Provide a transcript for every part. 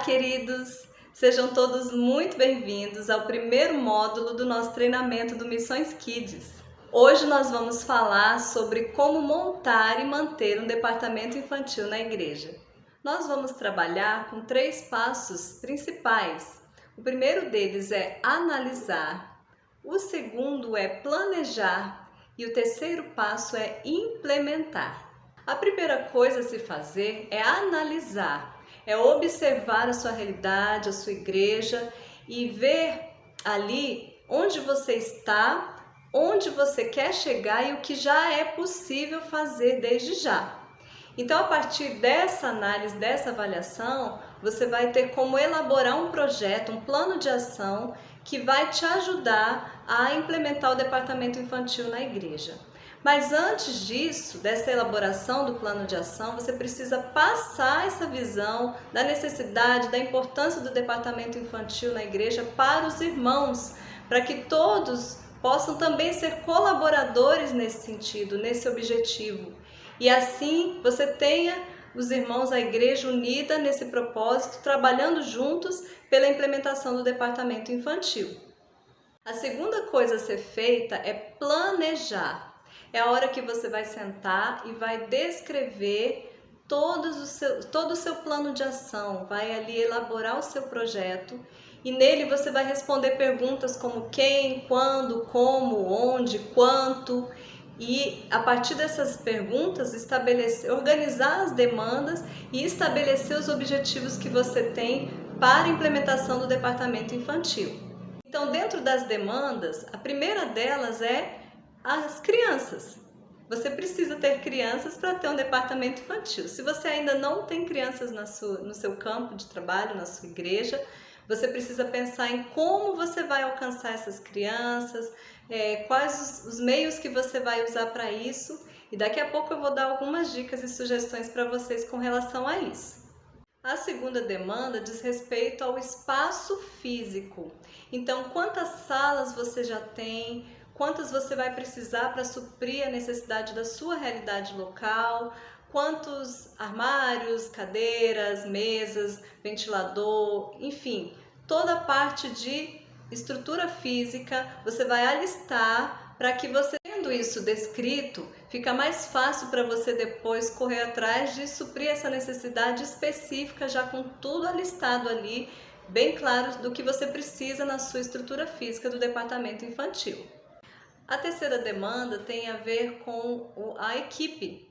queridos! Sejam todos muito bem-vindos ao primeiro módulo do nosso treinamento do Missões Kids. Hoje nós vamos falar sobre como montar e manter um departamento infantil na igreja. Nós vamos trabalhar com 3 passos principais. O primeiro deles é analisar, o segundo é planejar e o terceiro passo é implementar. A primeira coisa a se fazer é analisar, é observar a sua realidade, a sua igreja e ver ali onde você está, onde você quer chegar e o que já é possível fazer desde já. Então, a partir dessa análise, dessa avaliação, você vai ter como elaborar um projeto, um plano de ação que vai te ajudar a implementar o departamento infantil na igreja. Mas antes disso, dessa elaboração do plano de ação, você precisa passar essa visão da necessidade, da importância do departamento infantil na igreja para os irmãos, para que todos possam também ser colaboradores nesse sentido, nesse objetivo. E assim você tenha os irmãos, a igreja unida nesse propósito, trabalhando juntos pela implementação do departamento infantil. A segunda coisa a ser feita é planejar. É a hora que você vai sentar e vai descrever todo o seu plano de ação, vai ali elaborar o seu projeto e nele você vai responder perguntas como quem, quando, como, onde, quanto e a partir dessas perguntas organizar as demandas e estabelecer os objetivos que você tem para a implementação do departamento infantil. Então, dentro das demandas, a primeira delas é as crianças. Você precisa ter crianças para ter um departamento infantil. Se você ainda não tem crianças no seu campo de trabalho, na sua igreja, você precisa pensar em como você vai alcançar essas crianças, quais os meios que você vai usar para isso. E daqui a pouco eu vou dar algumas dicas e sugestões para vocês com relação a isso. A segunda demanda diz respeito ao espaço físico. Então, quantas salas você já tem? Quantas você vai precisar para suprir a necessidade da sua realidade local? Quantos armários, cadeiras, mesas, ventilador, enfim, toda a parte de estrutura física você vai alistar para que você, tendo isso descrito, fica mais fácil para você depois correr atrás de suprir essa necessidade específica já com tudo alistado ali, bem claro do que você precisa na sua estrutura física do departamento infantil. A terceira demanda tem a ver com a equipe.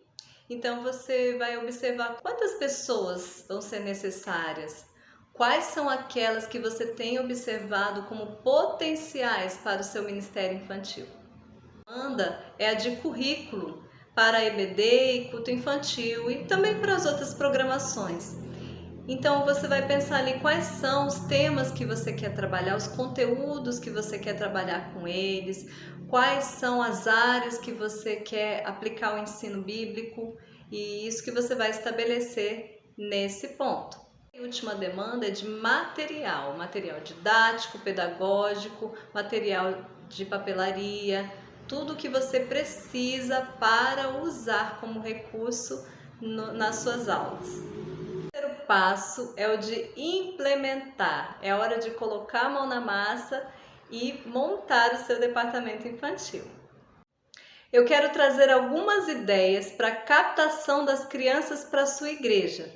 Então você vai observar quantas pessoas vão ser necessárias, quais são aquelas que você tem observado como potenciais para o seu ministério infantil. A demanda é a de currículo para EBD e culto infantil e também para as outras programações. Então você vai pensar ali quais são os temas que você quer trabalhar, os conteúdos que você quer trabalhar com eles, quais são as áreas que você quer aplicar o ensino bíblico e isso que você vai estabelecer nesse ponto. A última demanda é de material didático, pedagógico, material de papelaria, tudo que você precisa para usar como recurso nas suas aulas. O terceiro passo é o de implementar, é a hora de colocar a mão na massa e montar o seu departamento infantil. Eu quero trazer algumas ideias para a captação das crianças para a sua igreja.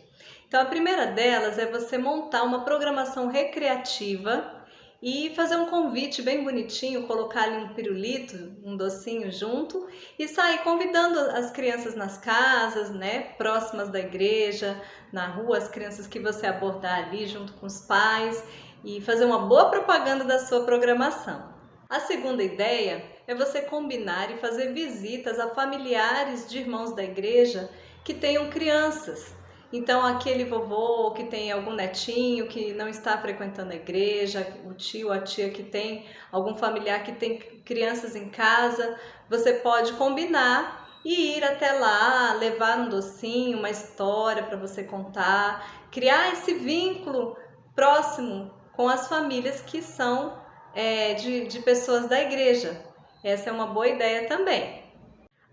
Então, a primeira delas é você montar uma programação recreativa e fazer um convite bem bonitinho, colocar ali um pirulito, um docinho junto e sair convidando as crianças nas casas, próximas da igreja, na rua, as crianças que você abordar ali junto com os pais e fazer uma boa propaganda da sua programação. A segunda ideia é você combinar e fazer visitas a familiares de irmãos da igreja que tenham crianças. Então, aquele vovô que tem algum netinho que não está frequentando a igreja, o tio, a tia que tem algum familiar que tem crianças em casa, você pode combinar e ir até lá, levar um docinho, uma história para você contar, criar esse vínculo próximo com as famílias que são de pessoas da igreja. Essa é uma boa ideia também.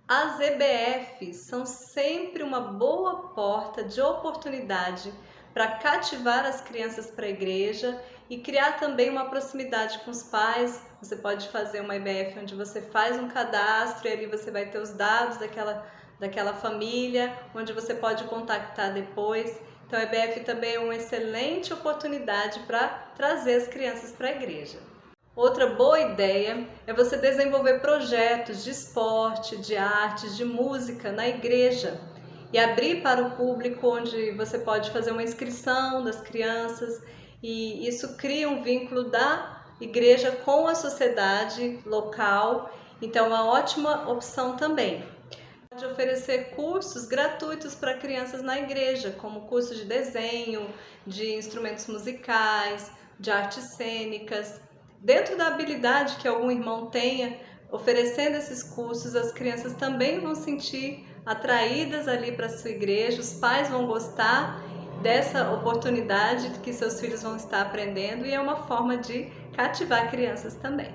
As EBFs são sempre uma boa porta de oportunidade para cativar as crianças para a igreja e criar também uma proximidade com os pais. Você pode fazer uma IBF onde você faz um cadastro e ali você vai ter os dados daquela família, onde você pode contactar depois. Então a IBF também é uma excelente oportunidade para trazer as crianças para a igreja. Outra boa ideia é você desenvolver projetos de esporte, de artes, de música na igreja e abrir para o público, onde você pode fazer uma inscrição das crianças, e isso cria um vínculo da igreja com a sociedade local. Então é uma ótima opção também. Pode oferecer cursos gratuitos para crianças na igreja, como cursos de desenho, de instrumentos musicais, de artes cênicas. Dentro da habilidade que algum irmão tenha, oferecendo esses cursos, as crianças também vão sentir atraídas ali para a sua igreja, os pais vão gostar dessa oportunidade que seus filhos vão estar aprendendo, e é uma forma de cativar crianças também.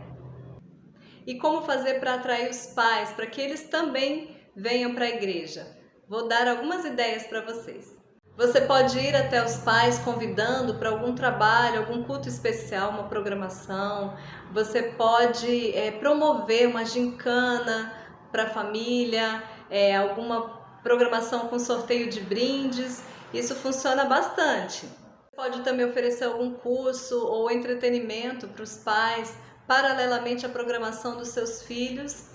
E como fazer para atrair os pais, para que eles também venham para a igreja? Vou dar algumas ideias para vocês. Você pode ir até os pais convidando para algum trabalho, algum culto especial, uma programação. Você pode promover uma gincana para a família, alguma programação com sorteio de brindes. Isso funciona bastante. Você pode também oferecer algum curso ou entretenimento para os pais, paralelamente à programação dos seus filhos,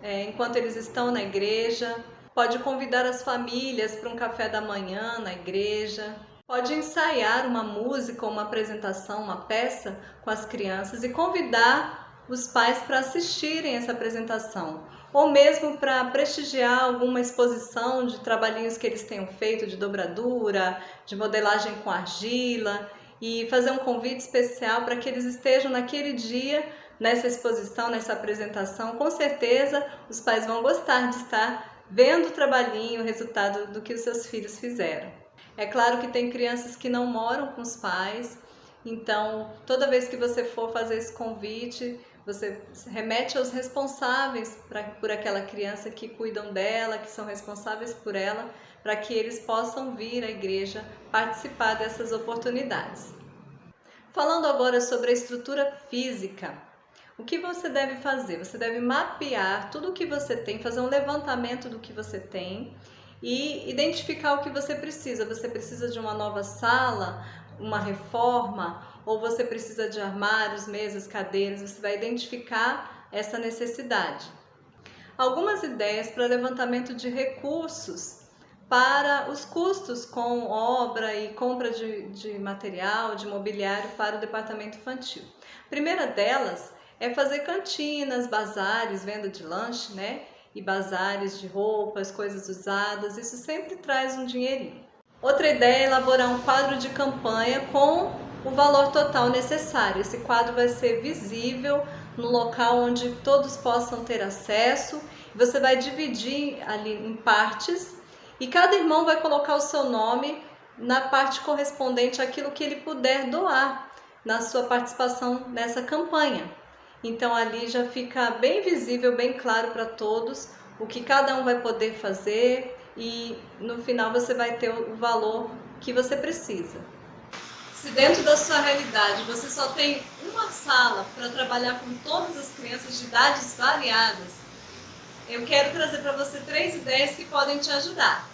enquanto eles estão na igreja. Pode convidar as famílias para um café da manhã na igreja. Pode ensaiar uma música ou uma apresentação, uma peça com as crianças e convidar os pais para assistirem essa apresentação. Ou mesmo para prestigiar alguma exposição de trabalhinhos que eles tenham feito, de dobradura, de modelagem com argila, e fazer um convite especial para que eles estejam naquele dia nessa exposição, nessa apresentação. Com certeza os pais vão gostar de estar vendo o trabalhinho, o resultado do que os seus filhos fizeram. É claro que tem crianças que não moram com os pais, então toda vez que você for fazer esse convite, você remete aos responsáveis por aquela criança, que cuidam dela, que são responsáveis por ela, para que eles possam vir à igreja participar dessas oportunidades. Falando agora sobre a estrutura física, o que você deve fazer? Você deve mapear tudo o que você tem, fazer um levantamento do que você tem e identificar o que você precisa. Você precisa de uma nova sala, uma reforma, ou você precisa de armários, mesas, cadeiras. Você vai identificar essa necessidade. Algumas ideias para levantamento de recursos para os custos com obra e compra de material, de mobiliário para o departamento infantil. A primeira delas é fazer cantinas, bazares, venda de lanche, né? E bazares de roupas, coisas usadas. Isso sempre traz um dinheirinho. Outra ideia é elaborar um quadro de campanha com o valor total necessário. Esse quadro vai ser visível no local onde todos possam ter acesso. Você vai dividir ali em partes e cada irmão vai colocar o seu nome na parte correspondente àquilo que ele puder doar na sua participação nessa campanha. Então ali já fica bem visível, bem claro para todos o que cada um vai poder fazer, e no final você vai ter o valor que você precisa. Se dentro da sua realidade você só tem uma sala para trabalhar com todas as crianças de idades variadas, eu quero trazer para você 3 ideias que podem te ajudar.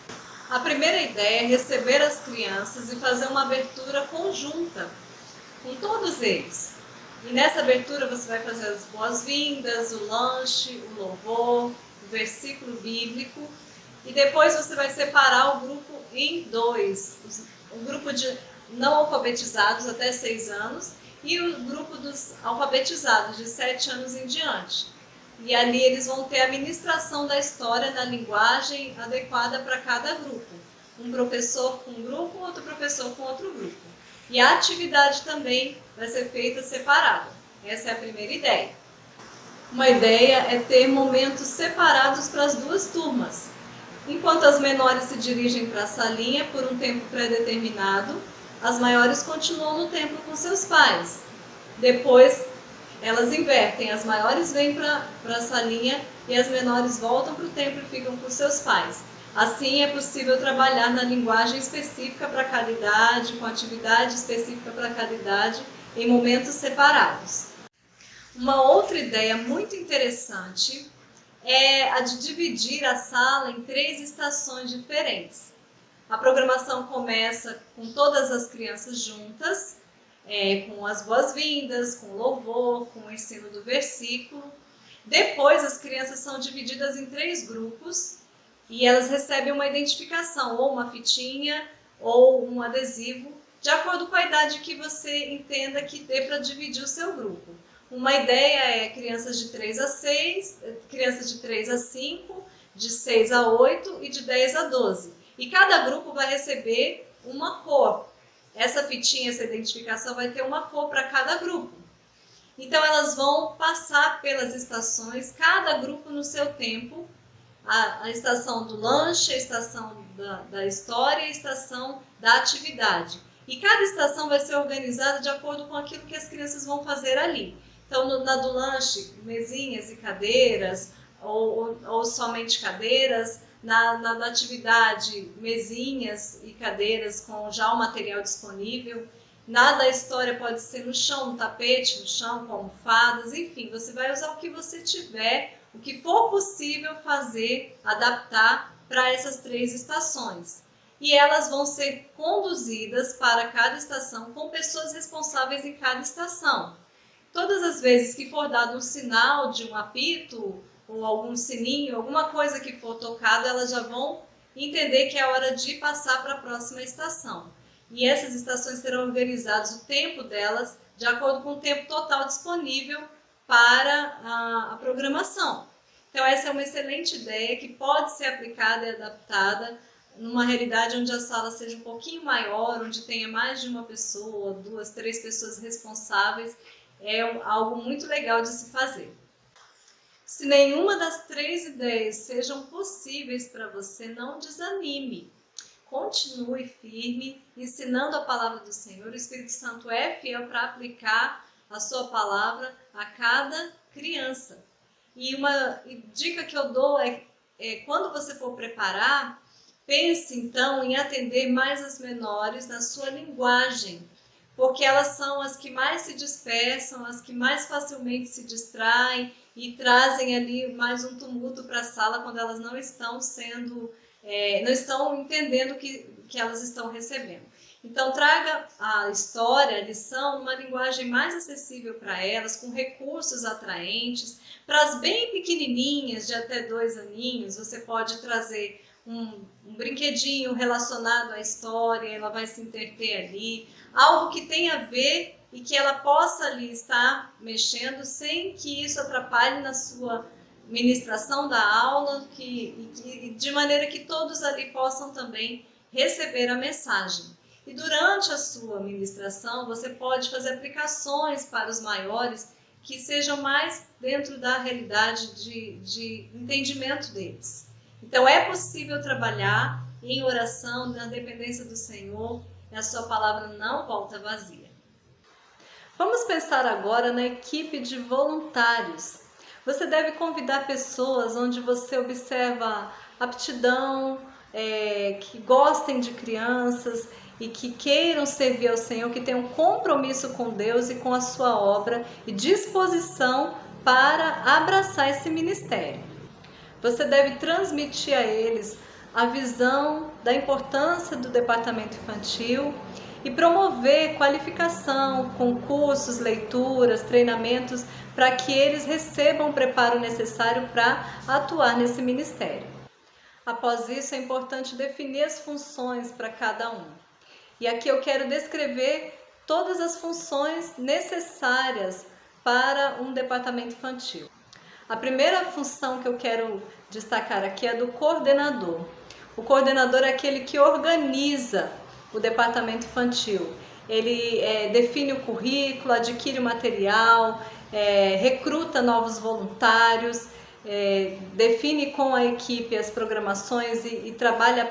A primeira ideia é receber as crianças e fazer uma abertura conjunta com todos eles. E nessa abertura você vai fazer as boas-vindas, o lanche, o louvor, o versículo bíblico, e depois você vai separar o grupo em 2. O grupo de não alfabetizados até 6 anos e o grupo dos alfabetizados de 7 anos em diante. E ali eles vão ter a ministração da história na linguagem adequada para cada grupo. Um professor com um grupo, outro professor com outro grupo. E a atividade também vai ser feita separada. Essa é a primeira ideia. Uma ideia é ter momentos separados para as 2 turmas. Enquanto as menores se dirigem para a salinha por um tempo pré-determinado, as maiores continuam no templo com seus pais. Depois elas invertem, as maiores vêm para a salinha e as menores voltam para o templo e ficam com seus pais. Assim, é possível trabalhar na linguagem específica para cada idade, com atividade específica para cada idade, em momentos separados. Uma outra ideia muito interessante é a de dividir a sala em 3 estações diferentes. A programação começa com todas as crianças juntas, com as boas-vindas, com louvor, com o ensino do versículo. Depois, as crianças são divididas em 3 grupos e elas recebem uma identificação, ou uma fitinha, ou um adesivo, de acordo com a idade que você entenda que dê para dividir o seu grupo. Uma ideia é crianças de 3 a 6, crianças de 3 a 5, de 6 a 8 e de 10 a 12. E cada grupo vai receber uma cor. Essa fitinha, essa identificação vai ter uma cor para cada grupo. Então elas vão passar pelas estações, cada grupo no seu tempo, a estação do lanche, a estação da história e a estação da atividade. E cada estação vai ser organizada de acordo com aquilo que as crianças vão fazer ali. Então, na do lanche, mesinhas e cadeiras, ou somente cadeiras. Na atividade, mesinhas e cadeiras com já o material disponível. Na da história pode ser no chão, no tapete, no chão, com almofadas, enfim, você vai usar o que você tiver, o que for possível fazer, adaptar para essas 3 estações. E elas vão ser conduzidas para cada estação com pessoas responsáveis em cada estação. Todas as vezes que for dado um sinal de um apito, ou algum sininho, alguma coisa que for tocado, elas já vão entender que é hora de passar para a próxima estação. E essas estações serão organizadas, o tempo delas, de acordo com o tempo total disponível para a programação. Então essa é uma excelente ideia que pode ser aplicada e adaptada numa realidade onde a sala seja um pouquinho maior, onde tenha mais de uma pessoa, 2, 3 pessoas responsáveis. É algo muito legal de se fazer. Se nenhuma das 3 ideias sejam possíveis para você, não desanime. Continue firme, ensinando a palavra do Senhor. O Espírito Santo é fiel para aplicar a sua palavra a cada criança. E uma dica que eu dou é quando você for preparar, pense então em atender mais as menores na sua linguagem, porque elas são as que mais se dispersam, as que mais facilmente se distraem e trazem ali mais um tumulto para a sala quando elas não estão não estão entendendo o que elas estão recebendo. Então traga a história, a lição, uma linguagem mais acessível para elas, com recursos atraentes. Para as bem pequenininhas, de até 2 aninhos, você pode trazer um brinquedinho relacionado à história, ela vai se entreter ali, algo que tenha a ver e que ela possa ali estar mexendo sem que isso atrapalhe na sua ministração da aula, de maneira que todos ali possam também receber a mensagem. E durante a sua ministração, você pode fazer aplicações para os maiores que sejam mais dentro da realidade de entendimento deles. Então é possível trabalhar em oração, na dependência do Senhor, e a sua palavra não volta vazia. Vamos pensar agora na equipe de voluntários. Você deve convidar pessoas onde você observa aptidão, que gostem de crianças e que queiram servir ao Senhor, que tenham compromisso com Deus e com a sua obra e disposição para abraçar esse ministério. Você deve transmitir a eles a visão da importância do departamento infantil e promover qualificação, concursos, leituras, treinamentos, para que eles recebam o preparo necessário para atuar nesse ministério. Após isso, é importante definir as funções para cada um. E aqui eu quero descrever todas as funções necessárias para um departamento infantil. A primeira função que eu quero destacar aqui é a do coordenador. O coordenador é aquele que organiza o departamento infantil. Ele define o currículo, adquire o material, recruta novos voluntários, define com a equipe as programações e trabalha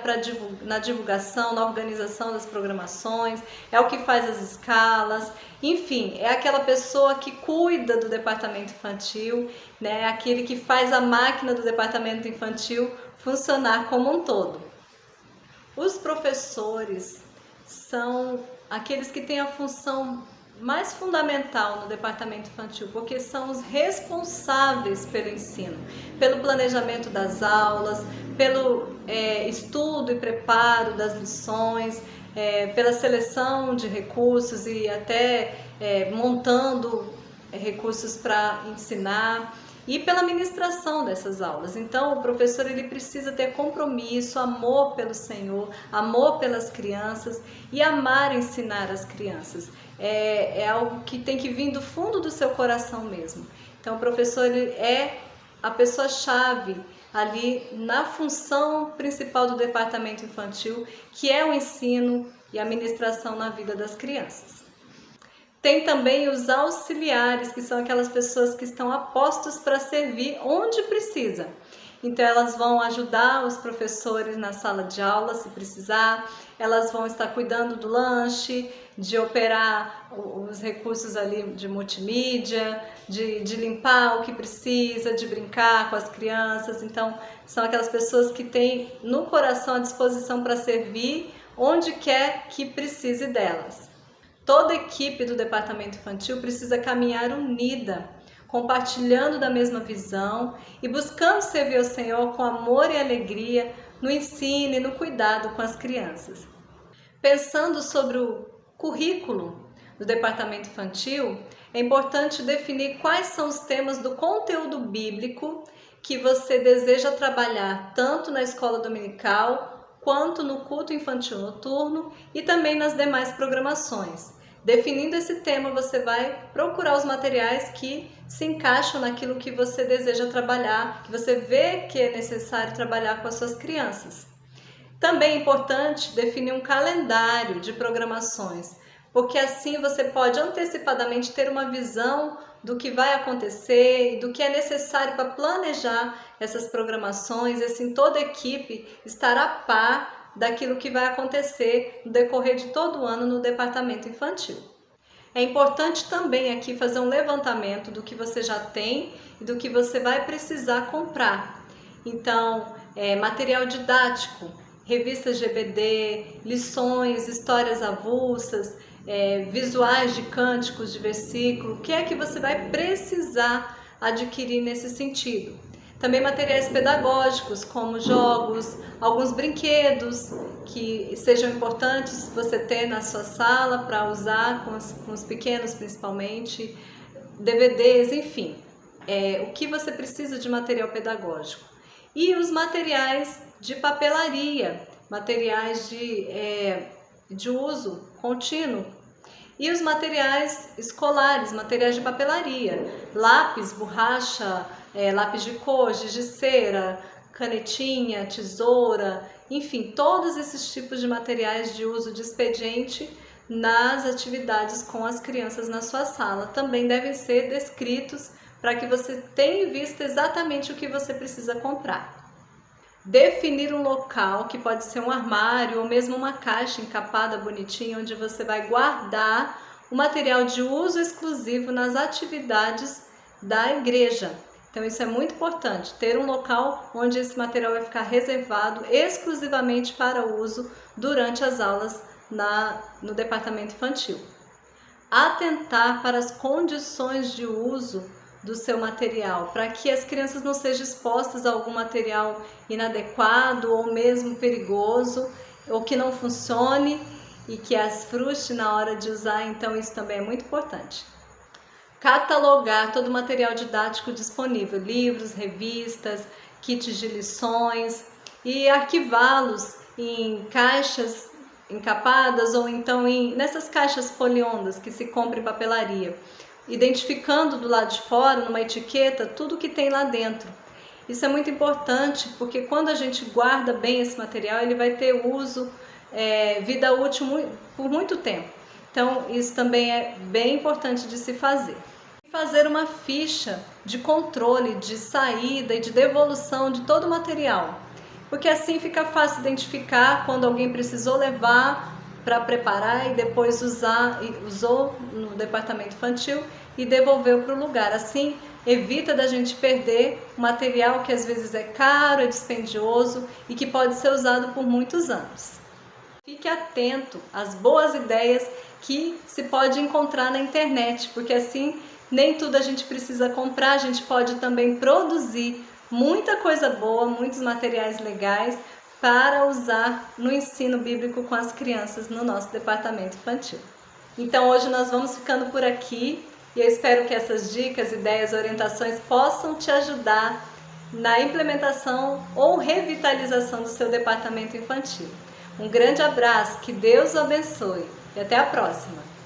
na divulgação, na organização das programações, é o que faz as escalas, enfim, é aquela pessoa que cuida do departamento infantil, né? Aquele que faz a máquina do departamento infantil funcionar como um todo. Os professores são aqueles que têm a função mais fundamental no departamento infantil, porque são os responsáveis pelo ensino, pelo planejamento das aulas, pelo estudo e preparo das lições, pela seleção de recursos e até montando recursos para ensinar e pela ministração dessas aulas. Então, o professor ele precisa ter compromisso, amor pelo Senhor, amor pelas crianças e amar ensinar as crianças. É algo que tem que vir do fundo do seu coração mesmo. Então, o professor ele é a pessoa-chave ali na função principal do departamento infantil, que é o ensino e a ministração na vida das crianças. Tem também os auxiliares, que são aquelas pessoas que estão a postos para servir onde precisa. Então, elas vão ajudar os professores na sala de aula, se precisar. Elas vão estar cuidando do lanche, de operar os recursos ali de multimídia, de limpar o que precisa, de brincar com as crianças. Então, são aquelas pessoas que têm no coração a disposição para servir onde quer que precise delas. Toda a equipe do departamento infantil precisa caminhar unida, compartilhando da mesma visão e buscando servir ao Senhor com amor e alegria no ensino e no cuidado com as crianças. Pensando sobre o currículo do departamento infantil, é importante definir quais são os temas do conteúdo bíblico que você deseja trabalhar tanto na escola dominical quanto no culto infantil noturno e também nas demais programações. Definindo esse tema, você vai procurar os materiais que se encaixam naquilo que você deseja trabalhar, que você vê que é necessário trabalhar com as suas crianças. Também é importante definir um calendário de programações, porque assim você pode antecipadamente ter uma visão do que vai acontecer e do que é necessário para planejar essas programações, e assim toda a equipe estará a par daquilo que vai acontecer no decorrer de todo o ano no departamento infantil. É importante também aqui fazer um levantamento do que você já tem e do que você vai precisar comprar. Então, material didático, revistas GBD, lições, histórias avulsas, visuais de cânticos de versículo, o que é que você vai precisar adquirir nesse sentido? Também materiais pedagógicos, como jogos, alguns brinquedos que sejam importantes você ter na sua sala para usar com os pequenos principalmente, DVDs, enfim, o que você precisa de material pedagógico. E os materiais de papelaria, materiais de uso contínuo. E os materiais escolares, materiais de papelaria, lápis, borracha, lápis de cor, giz de cera, canetinha, tesoura, enfim, todos esses tipos de materiais de uso de expediente nas atividades com as crianças na sua sala também devem ser descritos para que você tenha em vista exatamente o que você precisa comprar. Definir um local, que pode ser um armário ou mesmo uma caixa encapada bonitinha, onde você vai guardar o material de uso exclusivo nas atividades da igreja. Então isso é muito importante, ter um local onde esse material vai ficar reservado exclusivamente para uso durante as aulas no departamento infantil. Atentar para as condições de uso do seu material, para que as crianças não sejam expostas a algum material inadequado ou mesmo perigoso, ou que não funcione e que as frustre na hora de usar. Então isso também é muito importante. Catalogar todo o material didático disponível, livros, revistas, kits de lições, e arquivá-los em caixas encapadas ou então nessas caixas foliondas que se compra em papelaria, identificando do lado de fora, numa etiqueta, tudo que tem lá dentro. Isso é muito importante, porque quando a gente guarda bem esse material, ele vai ter uso, vida útil por muito tempo. Então, isso também é bem importante de se fazer. Fazer uma ficha de controle, de saída e de devolução de todo o material, porque assim fica fácil identificar quando alguém precisou levar para preparar e depois usou no departamento infantil e devolveu para o lugar. Assim evita da gente perder material que às vezes é caro, é dispendioso e que pode ser usado por muitos anos. Fique atento às boas ideias que se pode encontrar na internet, porque assim nem tudo a gente precisa comprar, a gente pode também produzir muita coisa boa, muitos materiais legais para usar no ensino bíblico com as crianças no nosso departamento infantil. Então hoje nós vamos ficando por aqui e eu espero que essas dicas, ideias, orientações possam te ajudar na implementação ou revitalização do seu departamento infantil. Um grande abraço, que Deus o abençoe e até a próxima!